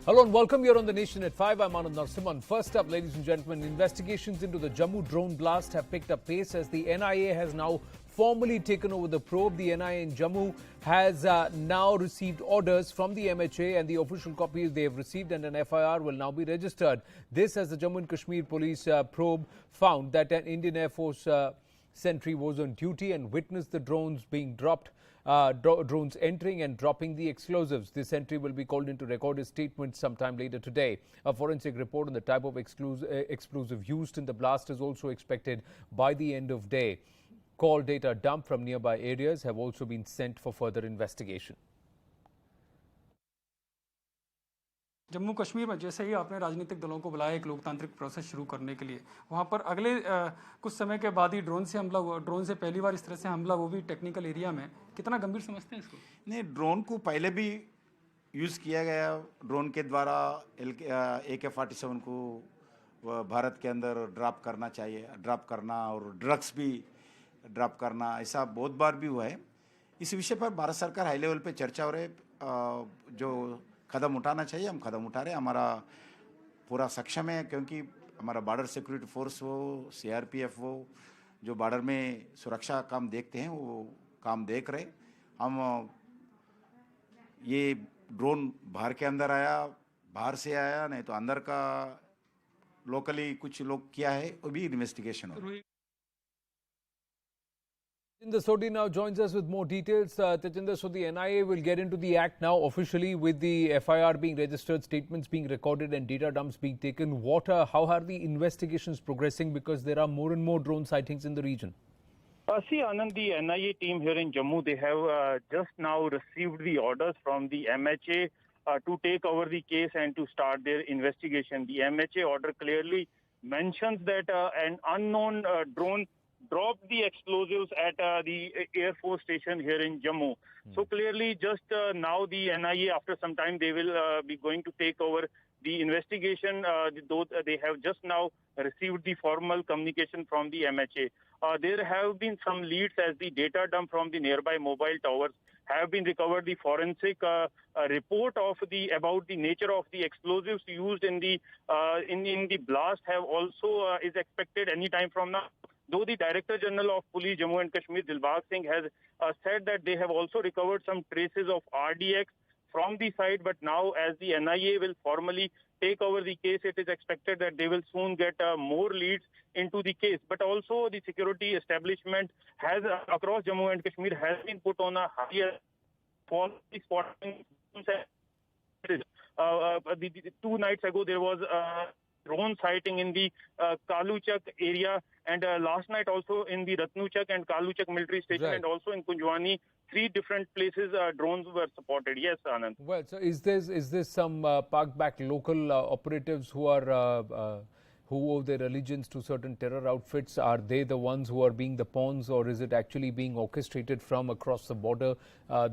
Hello and welcome here on The Nation at 5. I'm Anand Narasimhan. First up, ladies and gentlemen, investigations into the Jammu drone blast have picked up pace as the NIA has now formally taken over the probe. The NIA in Jammu has now received orders from the MHA, and the official copies they have received and an FIR will now be registered. This as the Jammu and Kashmir police probe found that an Indian Air Force sentry was on duty and witnessed the drones being dropped. Drones entering and dropping the explosives. This sentry will be called in to record his statement sometime later today. A forensic report on the type of explosive used in the blast is also expected by the end of day. Call data dumped from nearby areas have also been sent for further investigation. Jammu Kashmir में जैसे ही आपने राजनीतिक दलों को बुलाया एक लोकतांत्रिक process शुरू करने के लिए, वहाँ पर अगले कुछ समय के बाद ही ड्रोन से हमला हुआ। ड्रोन से पहली बार इस तरह से हमला, वो भी टेक्निकल एरिया में, कितना गंभीर समझते हैं इसको? नहीं, ड्रोन को पहले भी यूज़ किया गया। ड्रोन के द्वारा AK-47 को भारत के अंदर ड्रॉप करना चाहिए, ड्रॉप करना और ड्रग्स भी ड्रॉप करना, ऐसा बहुत बार भी हुआ है। इस विषय पर भारत सरकार हाई लेवल पे चर्चा हो रही है। जो कदम उठाना चाहिए हम कदम उठा रहे हैं। हमारा पूरा सक्षम है, क्योंकि हमारा बॉर्डर सिक्योरिटी फोर्स हो, CRPF हो, जो बॉर्डर में सुरक्षा काम देखते हैं, वो काम देख रहे। हम ये ड्रोन बाहर के अंदर आया, बाहर से आया, नहीं तो अंदर का लोकली कुछ लोग किया है, वो भी इन्वेस्टिगेशन हो रहा है। Tajinder Sodhi now joins us with more details. Tajinder, so the NIA will get into the act now officially with the FIR being registered, statements being recorded and data dumps being taken. How are the investigations progressing, because there are more and more drone sightings in the region? See, Anand, the NIA team here in Jammu, they have just now received the orders from the MHA to take over the case and to start their investigation. The MHA order clearly mentions that an unknown drone dropped the explosives at the Air Force station here in Jammu. So clearly just now the NIA, after some time, they will be going to take over the investigation. Though they have just now received the formal communication from the MHA. There have been some leads as the data dump from the nearby mobile towers have been recovered. The forensic report of about the nature of the explosives used in the blast have also is expected any time from now. Though the Director General of Police Jammu and Kashmir, Dilbag Singh, has said that they have also recovered some traces of RDX from the site, but now as the NIA will formally take over the case, it is expected that they will soon get more leads into the case. But also the security establishment has across Jammu and Kashmir has been put on a higher spotting. 2 nights ago there was drone sighting in the Kaluchak area, and last night also in the Ratnuchak and Kaluchak military station, right, and also in Kunjwani. 3 different places drones were spotted. Yes, Anand. Well, so is this some parked back local operatives who are who owe their allegiance to certain terror outfits? Are they the ones who are being the pawns, or is it actually being orchestrated from across the border?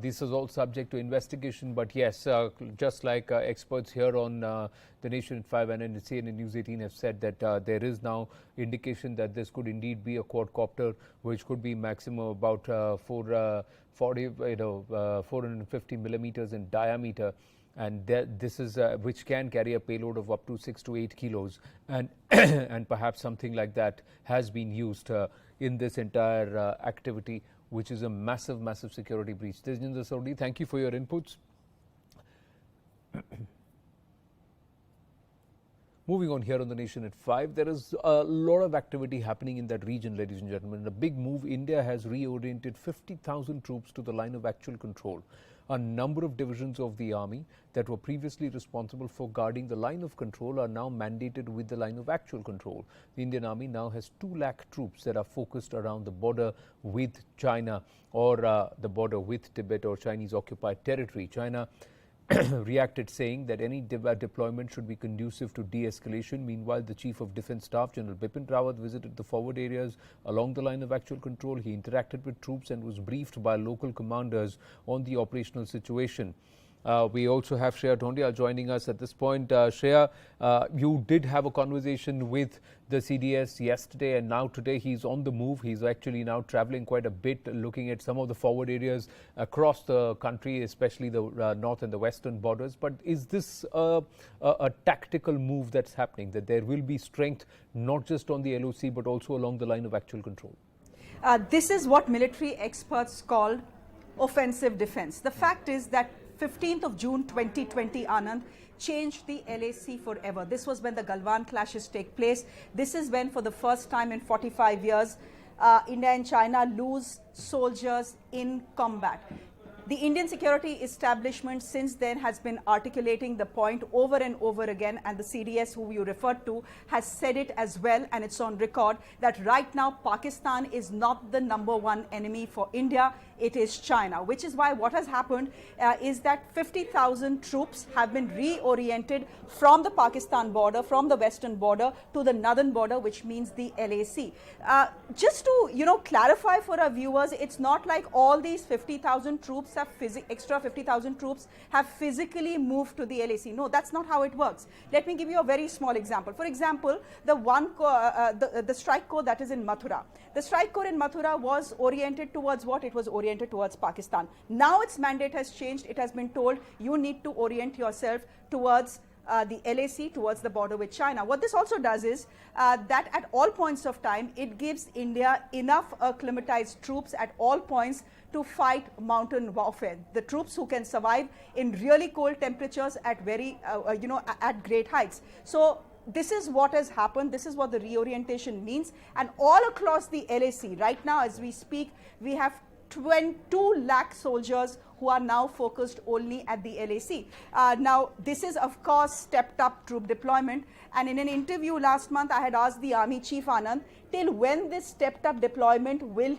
This is all subject to investigation. But yes, just like experts here on The Nation at 5 and NIA and News 18 have said that there is now indication that this could indeed be a quadcopter, which could be maximum about 450 millimeters in diameter. And this is which can carry a payload of up to 6 to 8 kilos, and and perhaps something like that has been used in this entire activity, which is a massive security breach. Tajinder Sodhi, thank you for your inputs. Moving on here on The Nation at 5, there is a lot of activity happening in that region, ladies and gentlemen. In a big move, India has reoriented 50,000 troops to the line of actual control. A number of divisions of the army that were previously responsible for guarding the line of control are now mandated with the line of actual control. The Indian army now has 2 lakh troops that are focused around the border with China, or the border with Tibet or Chinese occupied territory. China reacted saying that any deployment should be conducive to de-escalation. Meanwhile, the Chief of Defence Staff, General Bipin Rawat, visited the forward areas along the line of actual control. He interacted with troops and was briefed by local commanders on the operational situation. We also have Shreya Dhondia joining us at this point. Shreya, you did have a conversation with the CDS yesterday, and now today he's on the move. He's actually now traveling quite a bit, looking at some of the forward areas across the country, especially the north and the western borders. But is this a tactical move that's happening, that there will be strength not just on the LOC but also along the line of actual control? This is what military experts call offensive defense. The fact is that 15th of June 2020, Anand, changed the LAC forever. This was when the Galwan clashes take place. This is when, for the first time in 45 years, India and China lose soldiers in combat. The Indian security establishment since then has been articulating the point over and over again, and the CDS, who you referred to, has said it as well, and it's on record, that right now Pakistan is not the #1 enemy for India, it is China. Which is why what has happened is that 50,000 troops have been reoriented from the Pakistan border, from the western border to the northern border, which means the LAC. Just to clarify for our viewers, it's not like all these 50,000 troops have extra 50,000 troops have physically moved to the LAC. No, that's not how it works. Let me give you a very small example. For example, the strike corps that is in Mathura. The strike corps in Mathura was oriented towards what? It was oriented towards Pakistan. Now its mandate has changed. It has been told you need to orient yourself towards the LAC, towards the border with China. What this also does is that at all points of time, it gives India enough acclimatized troops at all points to fight mountain warfare. The troops who can survive in really cold temperatures at at great heights. So this is what has happened. This is what the reorientation means. And all across the LAC, right now as we speak, we have 22 lakh soldiers who are now focused only at the LAC. Now, this is, of course, stepped up troop deployment. And in an interview last month, I had asked the Army Chief, Anand, till when this stepped up deployment will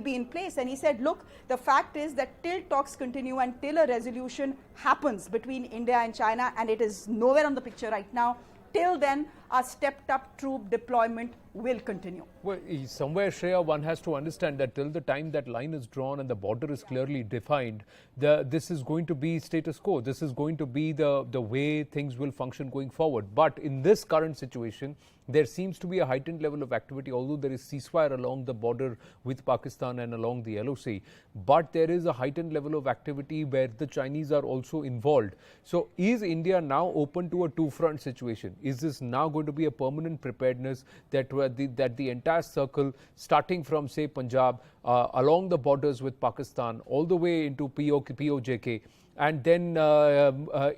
be in place. And he said, look, the fact is that till talks continue and till a resolution happens between India and China, and it is nowhere on the picture right now, till then, our stepped up troop deployment will continue. Well, somewhere, Shreya, one has to understand that till the time that line is drawn and the border is clearly defined, this is going to be status quo. This is going to be the way things will function going forward. But in this current situation, there seems to be a heightened level of activity, although there is ceasefire along the border with Pakistan and along the LOC. But there is a heightened level of activity where the Chinese are also involved. So is India now open to a two-front situation? Is this now going to be a permanent preparedness that the entire circle, starting from, say, Punjab, along the borders with Pakistan, all the way into POJK, and then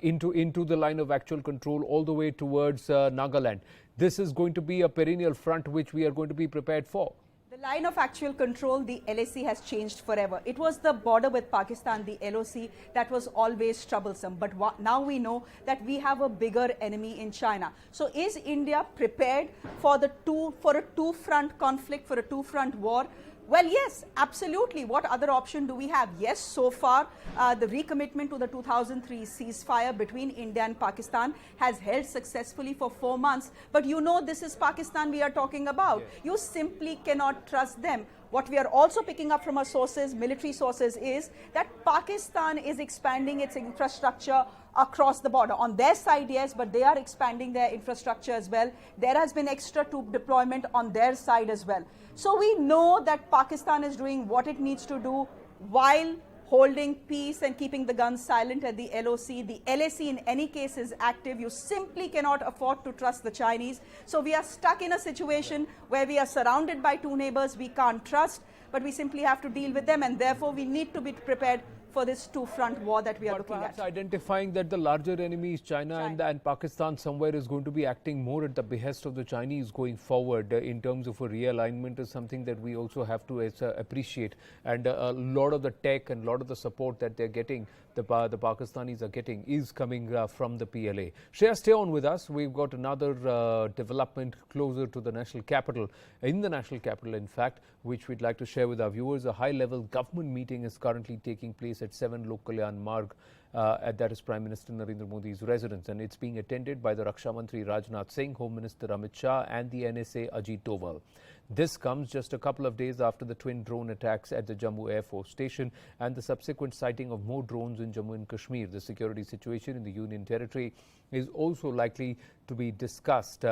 into the line of actual control all the way towards Nagaland. This is going to be a perennial front which we are going to be prepared for. The line of actual control, the LAC, has changed forever. It was the border with Pakistan, the LOC, that was always troublesome. But now we know that we have a bigger enemy in China. So is India prepared for a two-front conflict, for a two-front war? Well, yes, absolutely. What other option do we have? Yes, so far, the recommitment to the 2003 ceasefire between India and Pakistan has held successfully for 4 months. But this is Pakistan we are talking about. Yes. You simply cannot trust them. What we are also picking up from our sources, military sources, is that Pakistan is expanding its infrastructure across the border. On their side, yes, but they are expanding their infrastructure as well. There has been extra troop deployment on their side as well. So we know that Pakistan is doing what it needs to do while holding peace and keeping the guns silent at the LOC. The LAC in any case is active. You simply cannot afford to trust the Chinese. So we are stuck in a situation where we are surrounded by two neighbors we can't trust, but we simply have to deal with them, and therefore we need to be prepared for this two-front war that we are looking at. Identifying that the larger enemy is China. And Pakistan somewhere is going to be acting more at the behest of the Chinese going forward in terms of a realignment is something that we also have to appreciate. And a lot of the tech and a lot of the support that they're getting, the Pakistanis are getting, is coming from the PLA. Shreya, stay on with us. We've got another development closer to the national capital, in the national capital, in fact, which we'd like to share with our viewers. A high-level government meeting is currently taking place at 7 Lok Kalyan Marg that is Prime Minister Narendra Modi's residence, and it's being attended by the Raksha Mantri Rajnath Singh, Home Minister Amit Shah and the NSA Ajit Doval. This comes just a couple of days after the twin drone attacks at the Jammu Air Force Station and the subsequent sighting of more drones in Jammu and Kashmir. The security situation in the Union Territory is also likely to be discussed.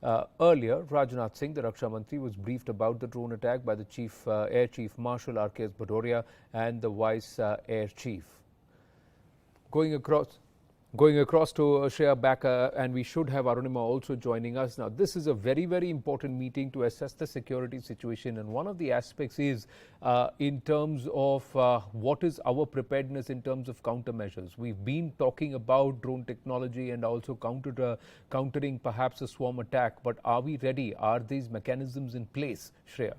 Earlier, Rajnath Singh, the Raksha Mantri, was briefed about the drone attack by the Air Chief Marshal R.K.S. Bhadoria and the Vice Air Chief. Going across to Shreya back, and we should have Arunima also joining us. Now, this is a very, very important meeting to assess the security situation, and one of the aspects is in terms of what is our preparedness in terms of countermeasures. We've been talking about drone technology and also countering perhaps a swarm attack, but are we ready? Are these mechanisms in place, Shreya?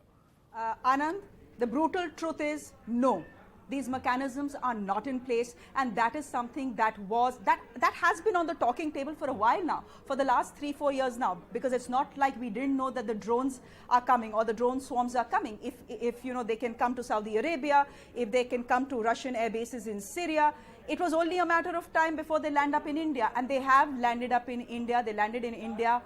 Anand, the brutal truth is no. These mechanisms are not in place, and that is something that has been on the talking table for a while now, for the last 3-4 years now, because it's not like we didn't know that the drones are coming or the drone swarms are coming. If you know, they can come to Saudi Arabia, if they can come to Russian air bases in Syria, it was only a matter of time before they land up in India, and they have landed up in India. They landed in India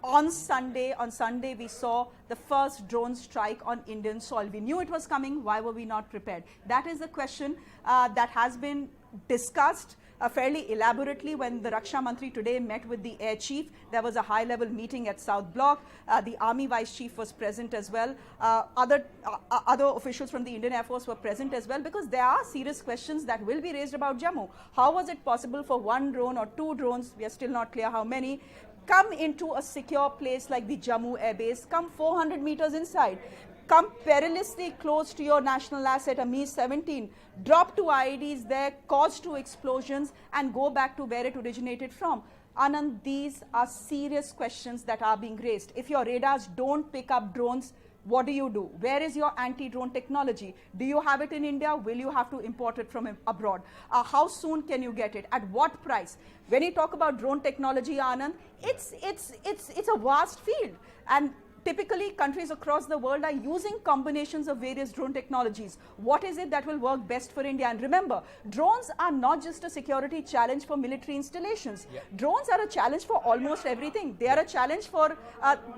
on Sunday. On Sunday, we saw the first drone strike on Indian soil. We knew it was coming. Why were we not prepared? That is the question that has been discussed fairly elaborately when the Raksha Mantri today met with the Air Chief. There was a high-level meeting at South Block. The Army Vice Chief was present as well. Other officials from the Indian Air Force were present as well, because there are serious questions that will be raised about Jammu. How was it possible for one drone or two drones, we are still not clear how many, come into a secure place like the Jammu Air Base, come 400 meters inside, come perilously close to your national asset, a Mi-17, drop 2 IEDs there, cause 2 explosions, and go back to where it originated from. Anand, these are serious questions that are being raised. If your radars don't pick up drones, what do you do? Where is your anti-drone technology? Do you have it in India? Will you have to import it from abroad? How soon can you get it? At what price? When you talk about drone technology, Anand, it's a vast field, and typically countries across the world are using combinations of various drone technologies. What is it that will work best for India? And remember, drones are not just a security challenge for military installations. Yeah. Drones are a challenge for almost everything. They are a challenge for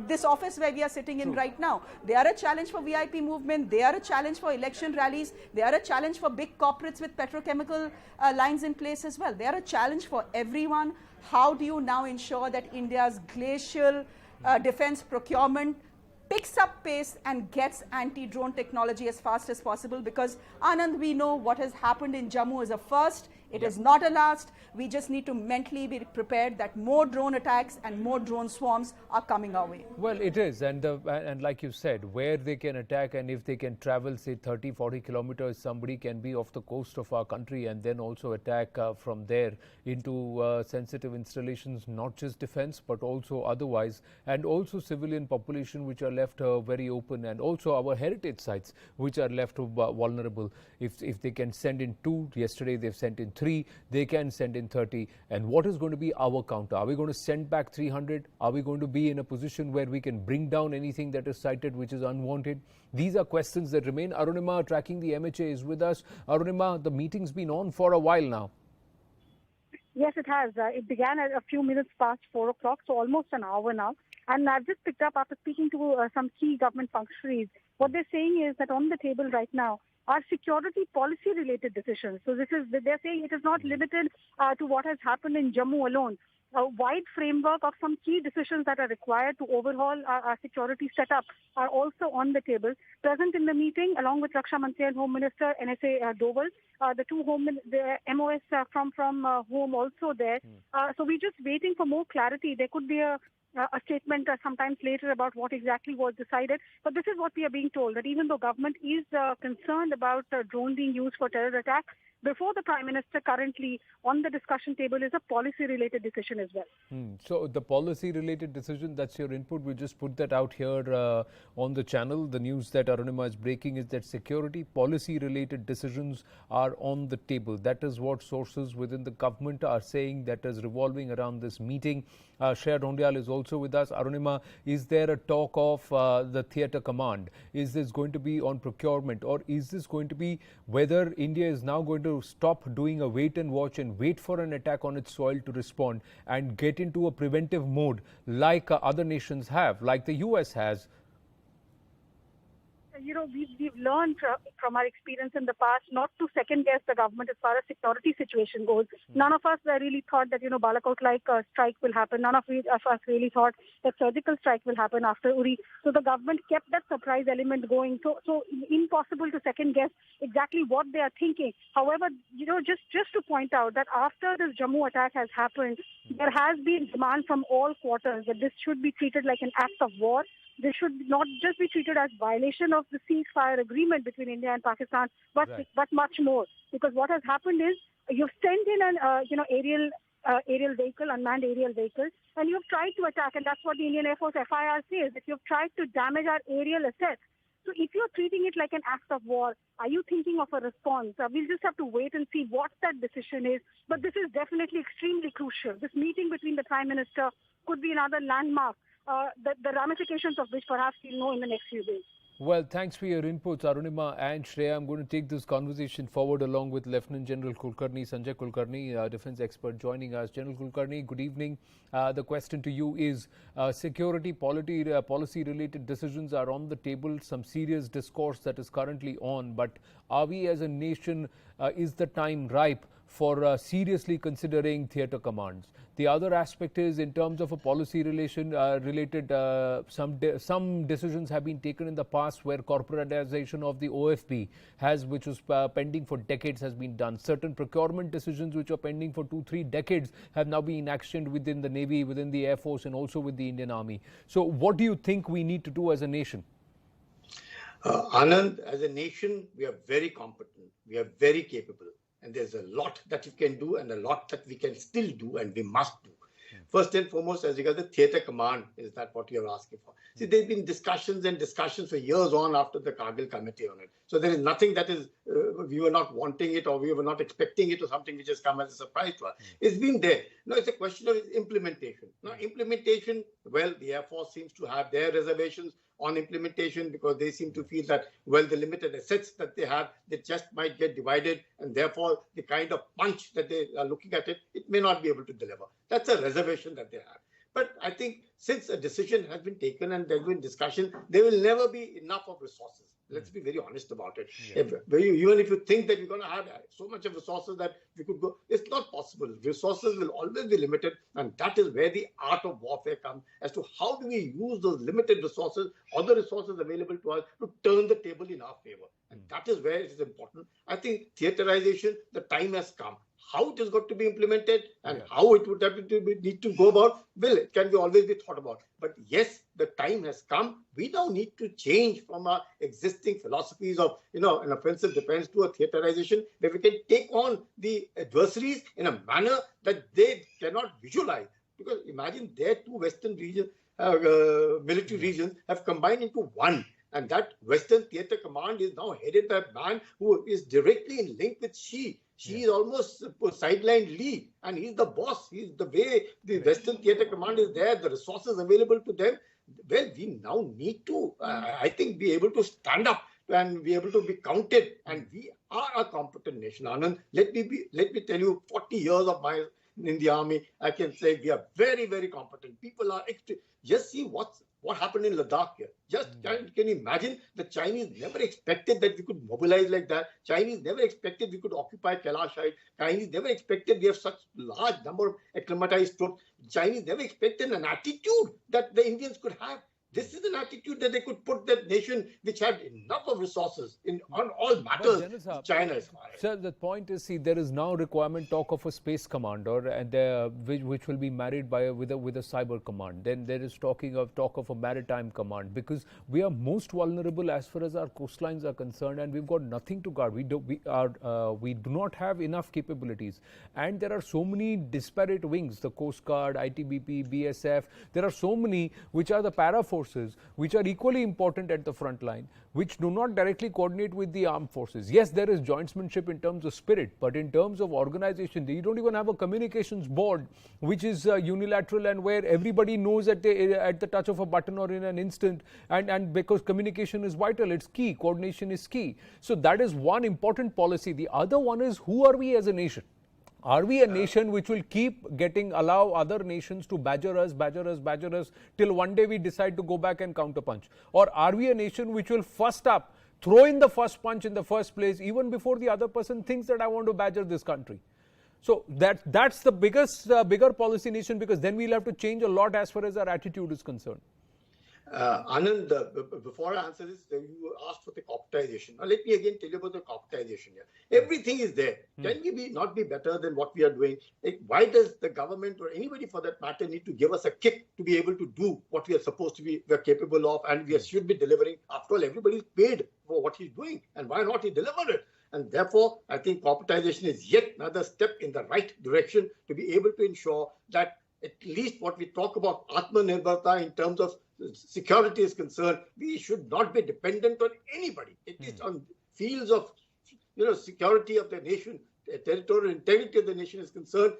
this office where we are sitting in right now. They are a challenge for VIP movement. They are a challenge for election rallies. They are a challenge for big corporates with petrochemical lines in place as well. They are a challenge for everyone. How do you now ensure that India's glacial defense procurement picks up pace and gets anti-drone technology as fast as possible? Because, Anand, we know what has happened in Jammu is a first. It is not a last. We just need to mentally be prepared that more drone attacks and more drone swarms are coming our way. Well, it is. And like you said, where they can attack, and if they can travel, say, 30, 40 kilometers, somebody can be off the coast of our country and then also attack from there into sensitive installations, not just defense, but also otherwise, and also civilian population which are left very open, and also our heritage sites which are left vulnerable. If they can send in 2, yesterday they've sent in 3, they can send in 30. And what is going to be our counter? Are we going to send back 300? Are we going to be in a position where we can bring down anything that is sighted which is unwanted? These are questions that remain. Arunima, tracking the MHA, is with us. Arunima, the meeting's been on for a while now. Yes, it has. It began at a few minutes past 4 o'clock, so almost an hour now. And I've just picked up after speaking to some key government functionaries. What they're saying is that on the table right now are security policy-related decisions. So they're saying it is not limited to what has happened in Jammu alone. A wide framework of some key decisions that are required to overhaul our security setup are also on the table. Present in the meeting, along with Raksha Mantri and Home Minister NSA Doval, the MOS from home also there. So we're just waiting for more clarity. There could be a statement sometimes later about what exactly was decided. But this is what we are being told, that even though government is concerned about drone being used for terror attacks, before the Prime Minister currently on the discussion table is a policy-related decision as well. So the policy-related decision, that's your input. We just put that out here on the channel. The news that Arunima is breaking is that security policy-related decisions are on the table. That is what sources within the government are saying, that is revolving around this meeting. Shreya Dhondial is also with us. Arunima, is there a talk of the theatre command? Is this going to be on procurement, or is this going to be whether India is now going to to stop doing a wait and watch and wait for an attack on its soil to respond and get into a preventive mode like other nations have, like the US has? We've learned from our experience in the past not to second guess the government as far as security situation goes. None of us really thought that, Balakot-like strike will happen. None of us really thought that surgical strike will happen after Uri. So the government kept that surprise element going. So impossible to second guess exactly what they are thinking. However, just to point out that after this Jammu attack has happened, there has been demand from all quarters that this should be treated like an act of war. This should not just be treated as violation of the ceasefire agreement between India and Pakistan, but much more. Because what has happened is you've sent in an aerial vehicle, unmanned aerial vehicle, and you've tried to attack, and that's what the Indian Air Force FIR says, that you've tried to damage our aerial assets. So if you're treating it like an act of war, are you thinking of a response? We'll just have to wait and see what that decision is. But this is definitely extremely crucial. This meeting between the Prime Minister could be another landmark. The ramifications of which perhaps we'll know in the next few days. Well, thanks for your inputs, Arunima and Shreya. I'm going to take this conversation forward along with Lieutenant General Kulkarni, Sanjay Kulkarni, defense expert, joining us. General Kulkarni, good evening. The question to you is, security policy-related decisions are on the table, some serious discourse that is currently on, but are we as a nation, is the time ripe for seriously considering theatre commands? The other aspect is, in terms of a policy related, some decisions have been taken in the past where corporatization of the OFB which was pending for decades, has been done. Certain procurement decisions which were pending for 2-3 decades have now been actioned within the Navy, within the Air Force, and also with the Indian Army. So what do you think we need to do as a nation? Anand, as a nation, we are very competent. We are very capable. And there's a lot that we can do and a lot that we can still do and we must do. First and foremost, as regards the theatre command, is that what you're asking for? See, there's been discussions for years on after the Kargil committee on it. So there is nothing that is, we were not wanting it or we were not expecting it or something which has come as a surprise to us. It's been there. Now, it's a question of implementation. Now, implementation, well, the Air Force seems to have their reservations on implementation because they seem to feel that, well, the limited assets that they have, they just might get divided, and therefore the kind of punch that they are looking at it may not be able to deliver. That's a reservation that they have. But I think since a decision has been taken and there's been discussion, there will never be enough of resources. Let's be very honest about it. Yeah. Even if you think that you're going to have so much of resources that we could go, it's not possible. Resources will always be limited, and that is where the art of warfare comes as to how do we use those limited resources or the resources available to us to turn the table in our favor. And that is where it is important. I think theaterization, the time has come. How it has got to be implemented and how it would have to need to go about, well, it can always be thought about. But yes, the time has come. We now need to change from our existing philosophies of, an offensive defense to a theaterization where we can take on the adversaries in a manner that they cannot visualize. Because imagine their two Western regions, military regions have combined into one. And that Western Theatre Command is now headed by a man who is directly in link with Xi. She is almost sidelined Lee, and he's the boss. He's the way the Western Theatre Command is there, the resources available to them. Well, we now need to, I think, be able to stand up and be able to be counted. And we are a competent nation, Anand. Let me tell you, 40 years of my in the army, I can say we are very, very competent. People are just see what happened in Ladakh here. Just can you imagine? The Chinese never expected that we could mobilize like that. Chinese never expected we could occupy Kailash Heights. Chinese never expected we have such large number of acclimatized troops. Chinese never expected an attitude that the Indians could have. This is an attitude that they could put that nation which had enough of resources on all matters. China is high. Sir, the point is, see, there is now requirement talk of a space commander, and which will be married by with a cyber command. Then there is talk of a maritime command, because we are most vulnerable as far as our coastlines are concerned, and we've got nothing to guard. We do not have enough capabilities, and there are so many disparate wings: the Coast Guard, ITBP, BSF. There are so many which are the para forces. forces which are equally important at the front line, which do not directly coordinate with the armed forces. Yes, there is jointsmanship in terms of spirit, but in terms of organization, you don't even have a communications board which is unilateral and where everybody knows at the touch of a button or in an instant, and because communication is vital, it's key, coordination is key. So that is one important policy. The other one is, who are we as a nation? Are we a nation which will keep allow other nations to badger us till one day we decide to go back and counterpunch? Or are we a nation which will first up throw in the first punch in the first place, even before the other person thinks that I want to badger this country? So that's the bigger policy nation, because then we'll have to change a lot as far as our attitude is concerned. Anand, before I answer this, you asked for the corporatization. Now, let me again tell you about the corporatization here. Everything is there. Can we not be better than what we are doing? Like, why does the government or anybody for that matter need to give us a kick to be able to do what we are supposed to be, we are capable of, and we should be delivering? After all, everybody is paid for what he's doing, and why not he deliver it? And therefore, I think corporatization is yet another step in the right direction to be able to ensure that at least what we talk about Atmanirbharta in terms of security is concerned, we should not be dependent on anybody. It is on fields of security of the nation, territorial integrity of the nation is concerned,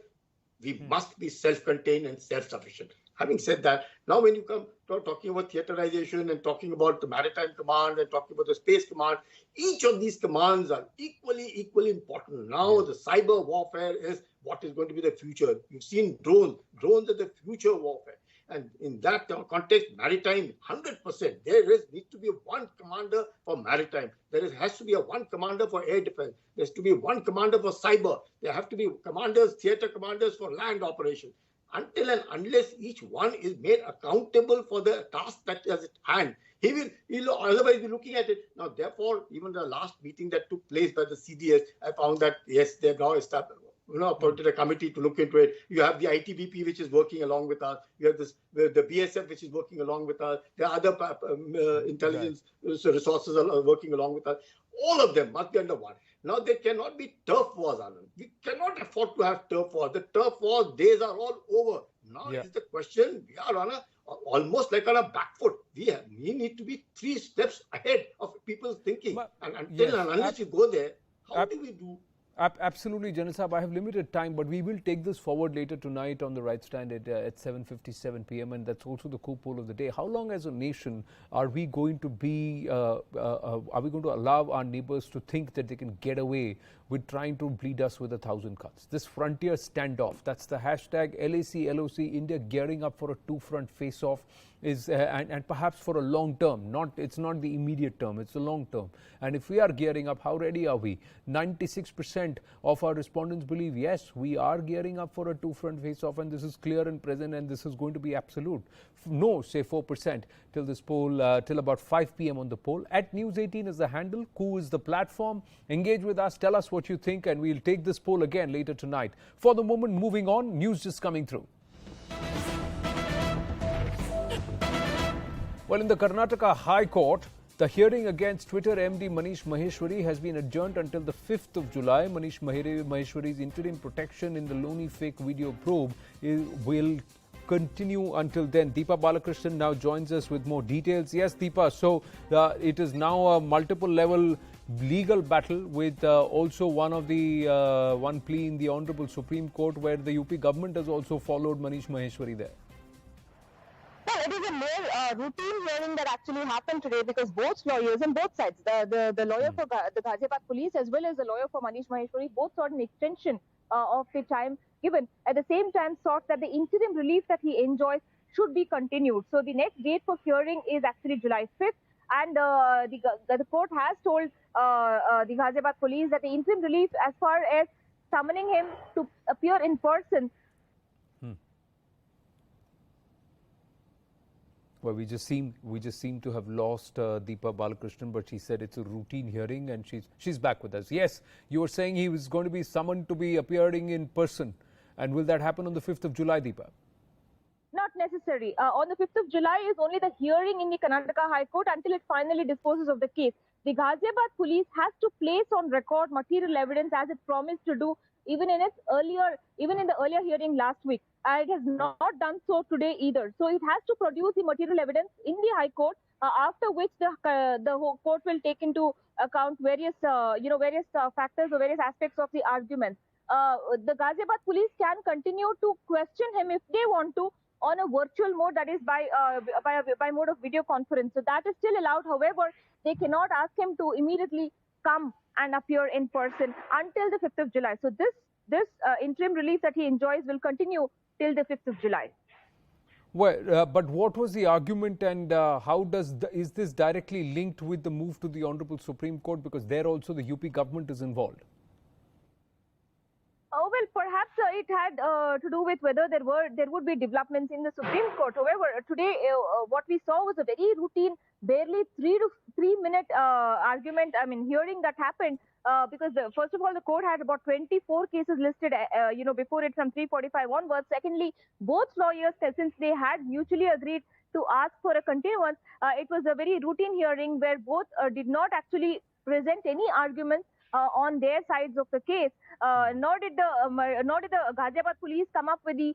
we must be self-contained and self-sufficient. Having said that, now when you come to talking about theaterization and talking about the maritime command and talking about the space command, each of these commands are equally important. Now the cyber warfare is what is going to be the future. You've seen drones. Drones are the future warfare. And in that context, maritime, 100%. Needs to be one commander for maritime. Has to be one commander for air defense. There has to be one commander for cyber. There have to be commanders, theater commanders for land operations. Until and unless each one is made accountable for the task that is at hand, he'll otherwise be looking at it. Now, therefore, even the last meeting that took place by the CDS, I found that, yes, they've now established, appointed a committee to look into it. You have the ITBP, which is working along with us. You have the BSF, which is working along with us. There are other intelligence resources are working along with us. All of them must be under one. Now, there cannot be turf wars, Anand. We cannot afford to have turf wars. The turf wars days are all over. Now is the question, we are on almost like on a back foot. We need to be 3 steps ahead of people's thinking. And until and unless you go there, how do we do? Absolutely, Janan Sahab. I have limited time, but we will take this forward later tonight on the Right Stand at 7:57 p.m. and that's also the coup poll of the day. How long, as a nation, are we going to be? Are we going to allow our neighbors to think that they can get away with trying to bleed us with 1,000 cuts? This frontier standoff. That's the hashtag LAC LOC. India gearing up for a two-front face-off. And perhaps for a long term, it's not the immediate term, it's the long term. And if we are gearing up, how ready are we? 96% of our respondents believe, yes, we are gearing up for a two-front face-off, and this is clear and present, and this is going to be absolute. No, say 4% till this poll, till about 5 p.m. on the poll. At News 18 is the handle, Coup is the platform. Engage with us, tell us what you think, and we'll take this poll again later tonight. For the moment, moving on, news just coming through. Well, in the Karnataka High Court, the hearing against Twitter MD Manish Maheshwari has been adjourned until the 5th of July. Manish Maheshwari's interim protection in the Loni fake video probe will continue until then. Deepa Balakrishnan now joins us with more details. Yes, Deepa, so it is now a multiple level legal battle with also one plea in the Honorable Supreme Court, where the UP government has also followed Manish Maheshwari there. Well, it is a more routine hearing that actually happened today, because both lawyers on both sides, the lawyer for the Ghaziabad police as well as the lawyer for Manish Maheshwari, both sought an extension of the time given. At the same time, sought that the interim relief that he enjoys should be continued. So the next date for hearing is actually July 5th. And the court has told the Ghaziabad police that the interim relief, as far as summoning him to appear in person, well, we just seem to have lost Deepa Balakrishnan, but she said it's a routine hearing, and she's back with us. Yes, you were saying he was going to be summoned to be appearing in person, and will that happen on the 5th of July, Deepa? Not necessary. On the 5th of July is only the hearing in the Karnataka High Court until it finally disposes of the case. The Ghaziabad police has to place on record material evidence, as it promised to do even in the earlier hearing last week. It has not done so today either. So it has to produce the material evidence in the High Court, after which the court will take into account various factors or various aspects of the arguments. The Ghaziabad police can continue to question him if they want to on a virtual mode, that is by mode of video conference. So that is still allowed. However, they cannot ask him to immediately come and appear in person until the 5th of July. So this interim relief that he enjoys will continue till the 5th of July. Well, but what was the argument, and is this directly linked with the move to the Honorable Supreme Court, because there also the UP government is involved? Well, perhaps it had to do with whether there would be developments in the Supreme Court. However, today what we saw was a very routine, barely 3 minute hearing that happened, because first of all, the court had about 24 cases listed before it from 3:45 onwards. Secondly, both lawyers, since they had mutually agreed to ask for a continuance, it was a very routine hearing where both did not actually present any arguments on their sides of the case. Nor did the Ghaziabad police come up with the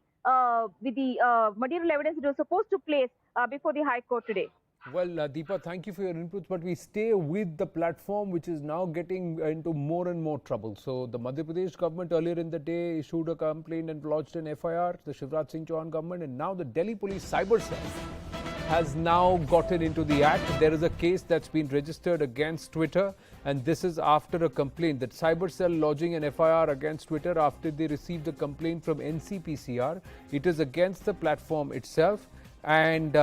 material evidence it was supposed to place before the High Court today. Well, Deepa, thank you for your inputs, but we stay with the platform, which is now getting into more and more trouble. So the Madhya Pradesh government earlier in the day issued a complaint and lodged an FIR, the Shivraj Singh Chauhan government, and now the Delhi police cyber cell has now gotten into the act. There is a case that's been registered against Twitter, and this is after a complaint that Cybercell lodging an FIR against Twitter after they received a complaint from NCPCR. It is against the platform itself, and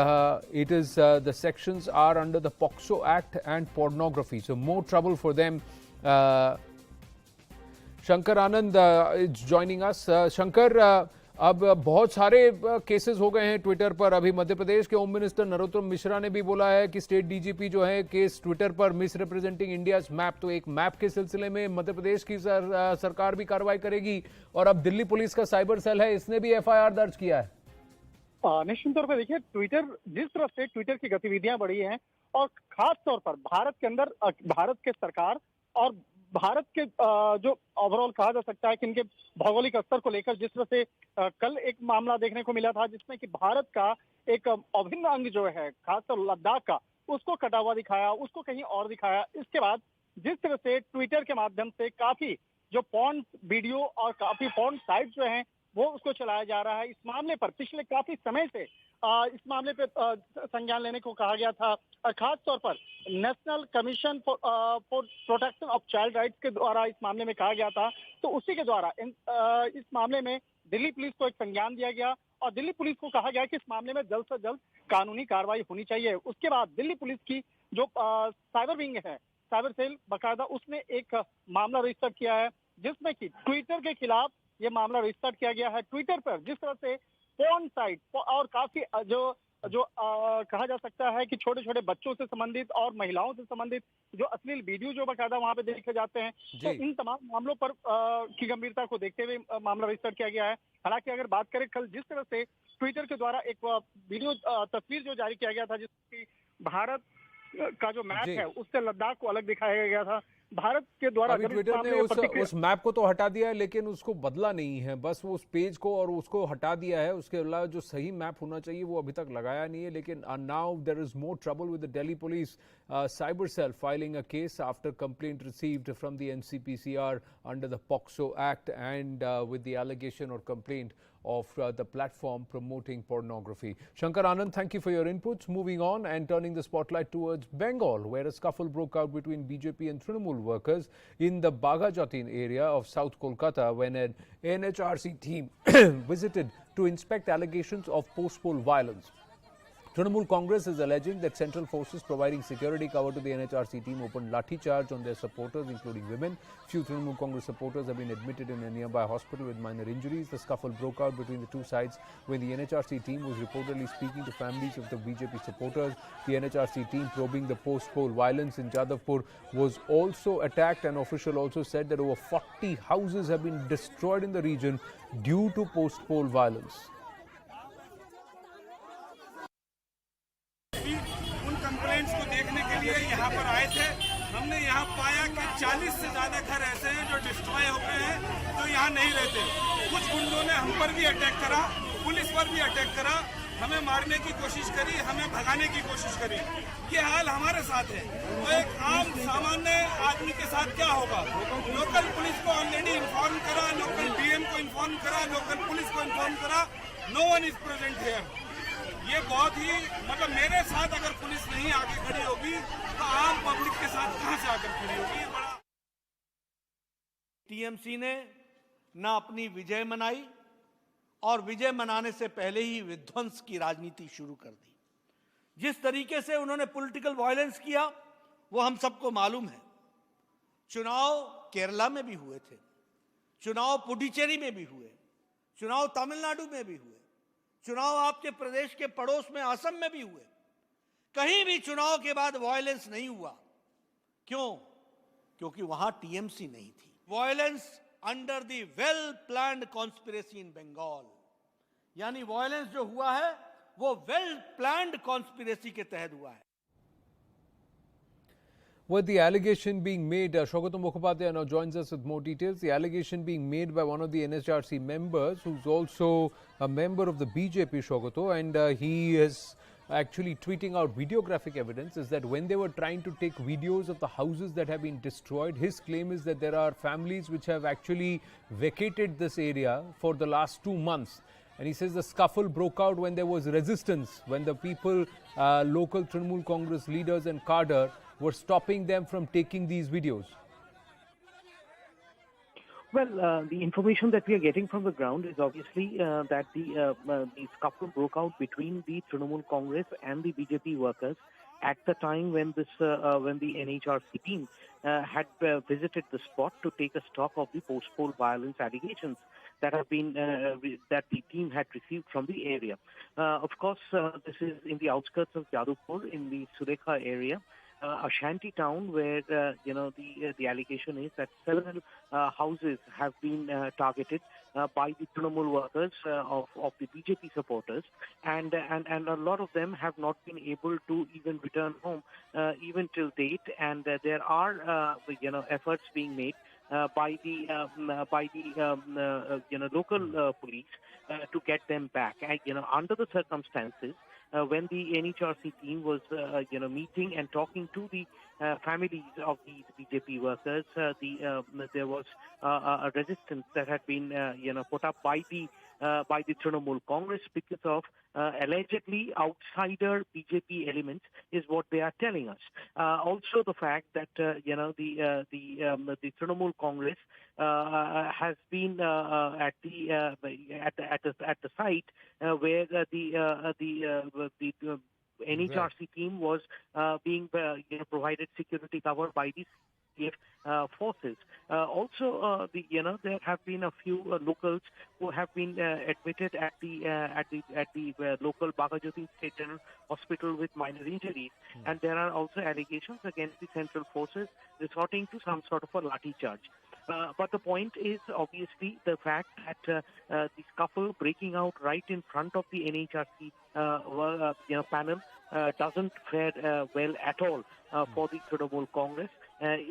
it is the sections are under the POCSO Act and pornography. So more trouble for them. Shankar Anand is joining us. Shankar, अब बहुत सारे cases हो गए हैं Twitter पर. अभी मध्य प्रदेश के home minister Narottam Mishra ने भी बोला है कि स्टेट डीजीपी जो है केस ट्विटर पर मिस रिप्रेजेंटिंग इंडियाज मैप, तो एक मैप के सिलसिले में मध्य प्रदेश की सरकार भी कार्रवाई करेगी. और अब दिल्ली पुलिस का साइबर सेल है, इसने भी एफआईआर दर्ज किया है. निश्चित तौर पर देखिए, ट्विटर जिस तरह से ट्विटर की गतिविधियां बढ़ी हैं और खास तौर पर भारत के अंदर भारत के सरकार और भारत के जो ओवरऑल कहा जा सकता है कि इनके भौगोलिक स्तर को लेकर जिस तरह से कल एक मामला देखने को मिला था जिसमें कि भारत का एक अभिन्न अंग जो है खासतौर लद्दाख का, उसको कटा हुआ दिखाया, उसको कहीं और दिखाया. इसके बाद जिस तरह से ट्विटर के माध्यम से काफी जो पॉर्न वीडियो और काफी पॉर्न साइट जो हैं वो उसको चलाया जा रहा है. इस मामले पर पिछले काफी समय से इस मामले पे संज्ञान लेने को कहा गया था. खास तौर पर national commission for protection of child rights के द्वारा इस मामले में कहा गया था. तो उसी के द्वारा इस मामले में दिल्ली पुलिस को एक संज्ञान दिया गया और दिल्ली पुलिस को कहा गया कि इस मामले में जल्द से जल्द कानूनी कार्रवाई होनी चाहिए. उसके बाद दिल्ली पुलिस की जो साइबर विंग है, साइबर सेल बकायदा, उसने एक मामला रजिस्टर किया है जिसमें कि ट्विटर के खिलाफ ये मामला रजिस्टर किया गया है. ट्विटर पर जिस तरह से पोर्न साइट और काफी जो कहा जा सकता है कि छोटे छोटे बच्चों से संबंधित और महिलाओं से संबंधित जो अश्लील वीडियो जो बकायदा वहां पे देखे जाते हैं, तो इन तमाम मामलों पर की गंभीरता को देखते हुए मामला रजिस्टर किया गया है. हालांकि अगर बात करें कल जिस तरह से ट्विटर के द्वारा एक वीडियो तस्वीर जो जारी किया गया था जिसकी भारत का जो मैप है उससे लद्दाख को अलग दिखाया गया था. भारत के द्वारा ट्विटर ने उस मैप को तो हटा दिया है लेकिन उसको बदला नहीं है, बस वो उस पेज को और उसको हटा दिया है. उसके अलावा जो सही मैप होना चाहिए वो अभी तक लगाया नहीं है. लेकिन now there is more trouble with the Delhi police cyber cell filing a case after complaint received from the NCPCR under the POCSO Act and with the allegation or complaint of the platform promoting pornography. Shankar Anand, thank you for your inputs. Moving on and turning the spotlight towards Bengal, where a scuffle broke out between BJP and Trinamool workers in the Bagajatin area of South Kolkata when an NHRC team visited to inspect allegations of post-poll violence. Trinamool Congress is alleging that central forces providing security cover to the NHRC team opened lathi charge on their supporters, including women. Few Trinamool Congress supporters have been admitted in a nearby hospital with minor injuries. The scuffle broke out between the two sides when the NHRC team was reportedly speaking to families of the BJP supporters. The NHRC team probing the post-poll violence in Jadavpur was also attacked. An official also said that over 40 houses have been destroyed in the region due to post-poll violence. उन complaints को देखने के लिए यहाँ पर आए थे. हमने यहाँ पाया कि 40 से ज्यादा घर ऐसे हैं जो डिस्ट्रॉय हो गए हैं, जो यहाँ नहीं रहते। कुछ गुंडों ने हम पर भी अटैक करा, पुलिस पर भी अटैक करा, हमें मारने की कोशिश करी, हमें भगाने की कोशिश करी। ये हाल हमारे साथ है। तो एक आम सामान्य आदमी के साथ क्या होगा? लोकल पुलिस को ऑलरेडी इन्फॉर्म करा, लोकल डीएम को इन्फॉर्म करा, लोकल पुलिस को इन्फॉर्म करा, no one is present here. ये बहुत ही मतलब मेरे साथ अगर पुलिस नहीं आके खड़ी होगी तो आम पब्लिक के साथ कहां से आकर खड़ी होगी? बड़ा टीएमसी ने ना अपनी विजय मनाई और विजय मनाने से पहले ही विध्वंस की राजनीति शुरू कर दी। जिस तरीके से उन्होंने पॉलिटिकल वायलेंस किया वो हम सबको मालूम है। चुनाव केरला में भी हुए थे, चुनाव पुडुचेरी में भी हुए, चुनाव तमिलनाडु में भी हुए, चुनाव आपके प्रदेश के पड़ोस में असम में भी हुए। कहीं भी चुनाव के बाद वायलेंस नहीं हुआ। क्यों? क्योंकि वहां टीएमसी नहीं थी। Violence under the well planned conspiracy in Bengal, यानी वायलेंस जो हुआ है वो वेल प्लान्ड कॉन्स्पिरेसी के तहत हुआ है। With the allegation being made, Shaukat Mukhopadhyay now joins us with more details. The allegation being made by one of the NHRC members, who's also a member of the BJP, Shaukato, and he is actually tweeting out videographic evidence, is that when they were trying to take videos of the houses that have been destroyed, his claim is that there are families which have actually vacated this area for the last 2 months. And he says the scuffle broke out when there was resistance, when the people, local Trinamool Congress leaders and cadre were stopping them from taking these videos. Well, the information that we are getting from the ground is obviously that the scuffle broke out between the Trinamool Congress and the BJP workers at the time when when the NHRC team had visited the spot to take a stock of the post-poll violence allegations that have been that the team had received from the area. Of course, this is in the outskirts of Jadavpur in the Surekha area. A shanty town where the allegation is that several houses have been targeted by the Trinamool workers of the BJP supporters, and a lot of them have not been able to even return home even till date, and there are efforts being made by the local police to get them back. Under the circumstances, when the NHRC team was meeting and talking to the families of these BJP workers, there was a resistance that had been put up by the Trinamool Congress because of allegedly outsider BJP elements, is what they are telling us. Also, the fact that the Trinamool Congress has been at the site where the NHRC team was being provided security cover by the forces. Also, there have been a few locals who have been admitted at the local Bagajoti State General Hospital with minor injuries, and there are also allegations against the central forces resorting to some sort of a lathi charge. But the point is obviously the fact that the scuffle breaking out right in front of the NHRC panel doesn't fare well at all for the Trinamool Congress,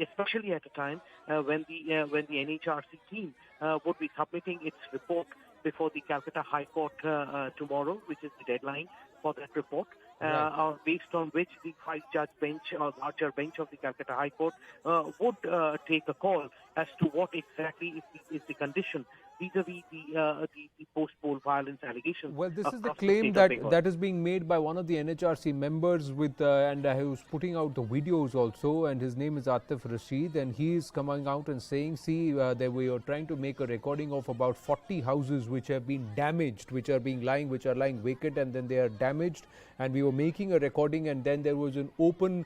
especially at a time when the NHRC team would be submitting its report before the Calcutta High Court tomorrow, which is the deadline for that report. Based on which the 5-judge bench or larger bench of the Calcutta High Court would take a call as to what exactly is the condition vis-a-vis the post-poll violence allegations. Well, this is the claim that is being made by one of the NHRC members with and who's putting out the videos also, and his name is Atif Rashid, and he is coming out and saying, see, that we are trying to make a recording of about 40 houses which have been damaged, which are lying vacant, and then they are damaged, and we were making a recording, and then there was an open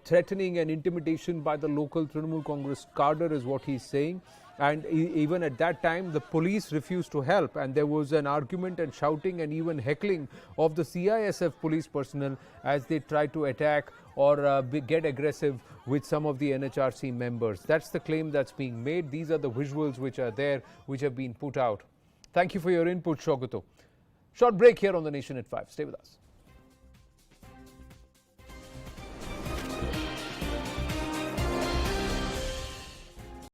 threatening and intimidation by the local Trinamool Congress cadre, is what he's saying. And even at that time, the police refused to help, and there was an argument and shouting and even heckling of the CISF police personnel as they tried to attack or get aggressive with some of the NHRC members. That's the claim that's being made. These are the visuals which are there, which have been put out. Thank you for your input, Shaukato. Short break here on The Nation at 5. Stay with us.